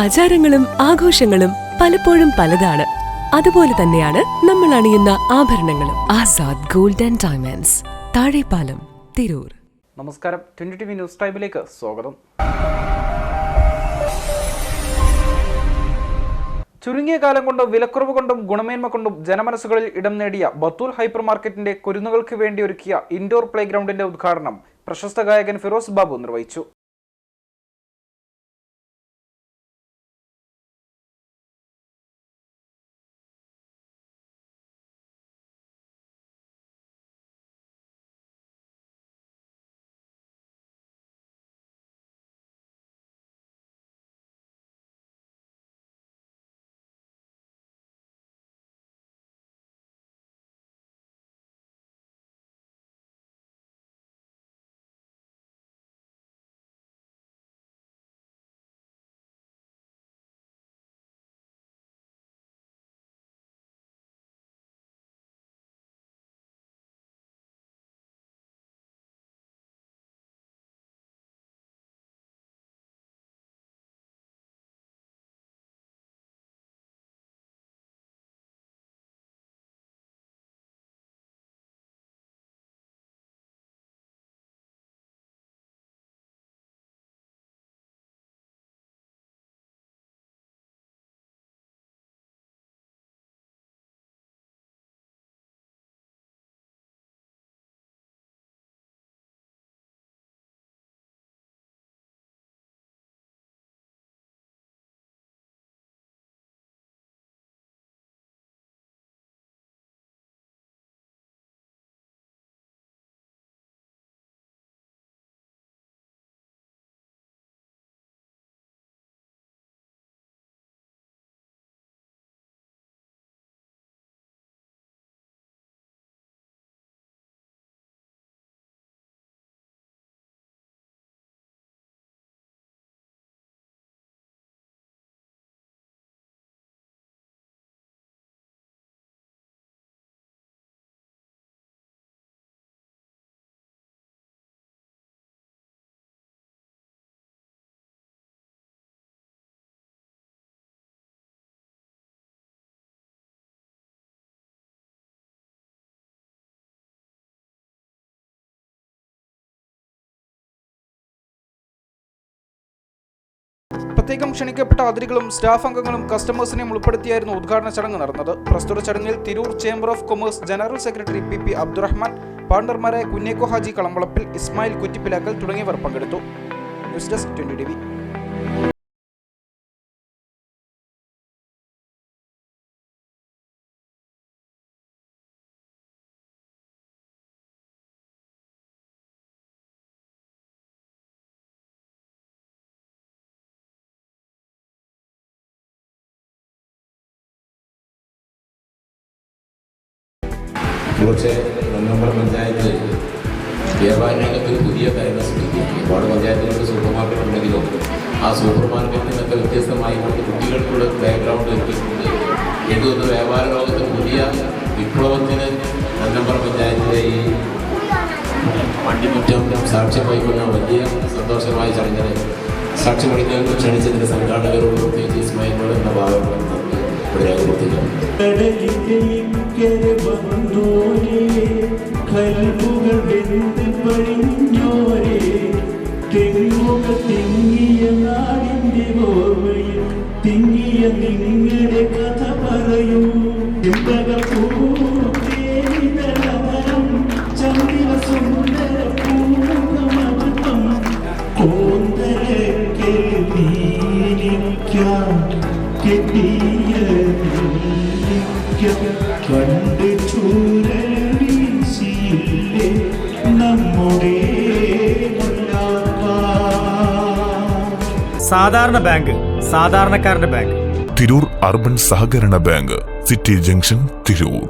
ആചാരങ്ങളും ആഘോഷങ്ങളും പലപ്പോഴും പലതാണ്. അതുപോലെ തന്നെയാണ് നമ്മൾ അണിയുന്ന ആഭരണങ്ങളും. Azad gold and diamonds, Thazhepalam, Tirur. നമസ്കാരം. 20TV ന്യൂസ് ടൈമിലേക്ക് സ്വാഗതം. ചുരുങ്ങിയ കാലം കൊണ്ട് വിലക്കുറവ് കൊണ്ടും ഗുണമേന്മ കൊണ്ടും ജനമനസ്സുകളിൽ ഇടം നേടിയ ബത്തൂൽ ഹൈപ്പർ മാർക്കറ്റിന്റെ കുരുന്നുകൾക്ക് വേണ്ടി ഒരുക്കിയ ഇൻഡോർ പ്ലേ ഗ്രൗണ്ടിന്റെ ഉദ്ഘാടനം പ്രശസ്ത ഗായകൻ ഫിറോസ് ബാബു നിർവഹിച്ചു. പ്രത്യേകം ക്ഷണിക്കപ്പെട്ട അതിഥികളും സ്റ്റാഫ് അംഗങ്ങളും കസ്റ്റമേഴ്സിനെയും ഉൾപ്പെടുത്തിയായിരുന്നു ഉദ്ഘാടന ചടങ്ങ് നടന്നത്. പ്രസ്തുത ചടങ്ങിൽ Tirur chamber of commerce general secretary PP Abdurahman, പാർട്ണർമാരായ കുഞ്ഞേക്കോ ഹാജി കളമ്പളപ്പിൽ, ഇസ്മായിൽ കുറ്റിപ്പിലാക്കൽ തുടങ്ങിയവർ പങ്കെടുത്തു. News desk 20TV. കുറച്ച് നമ്പർ പഞ്ചായത്ത് വ്യാപാര രംഗത്ത് പുതിയ കാര്യങ്ങൾ ശ്രദ്ധിക്കുകയാണ്. ഒരുപാട് പഞ്ചായത്തിലൊരു സൂപ്പർ മാർക്കറ്റ് ഉണ്ടെങ്കിലും ആ സൂപ്പർ മാർക്കറ്റിൽ നിന്നൊക്കെ വ്യത്യസ്തമായി കൊണ്ട് കുട്ടികൾക്കുള്ള ബാക്ക്ഗ്രൗണ്ട് എത്തിയിട്ടുണ്ട്. എനിക്ക് വ്യാപാര ലോകത്ത് പുതിയ വിപ്ലവത്തിന് നമ്പർ പഞ്ചായത്തിലെ ഈ വണ്ടിമുറ്റം സാക്ഷ്യം വഹിക്കുന്ന വലിയ സന്തോഷമായ ചടങ്ങിന് സാക്ഷ്യം വഹിക്കാൻ ക്ഷണിച്ചതിൻ്റെ സംഘാടകരോട് പ്രത്യേകിച്ച് ഇസ്മായിലിനോട് എന്ന ഭാഗങ്ങളും ഇവിടെ രേഖപ്പെടുത്തുകയാണ്. തിങ്ങിയ നിങ്ങളുടെ കഥ പറയൂ, ചന്ദ്ര സുന്ദര പൂർണ്ണമതം കോന്തരക്കെ നീരിക്കാൻ കെട്ടിയ കണ്ട് ചൂരൽ വീശിയില്ലേ നമ്മുടെ സാധാരണ ബാങ്ക്, സാധാരണക്കാരന്റെ ബാങ്ക്. തിരൂർ അർബൻ സഹകരണ ബാങ്ക്, സിറ്റി ജംഗ്ഷൻ, തിരൂർ.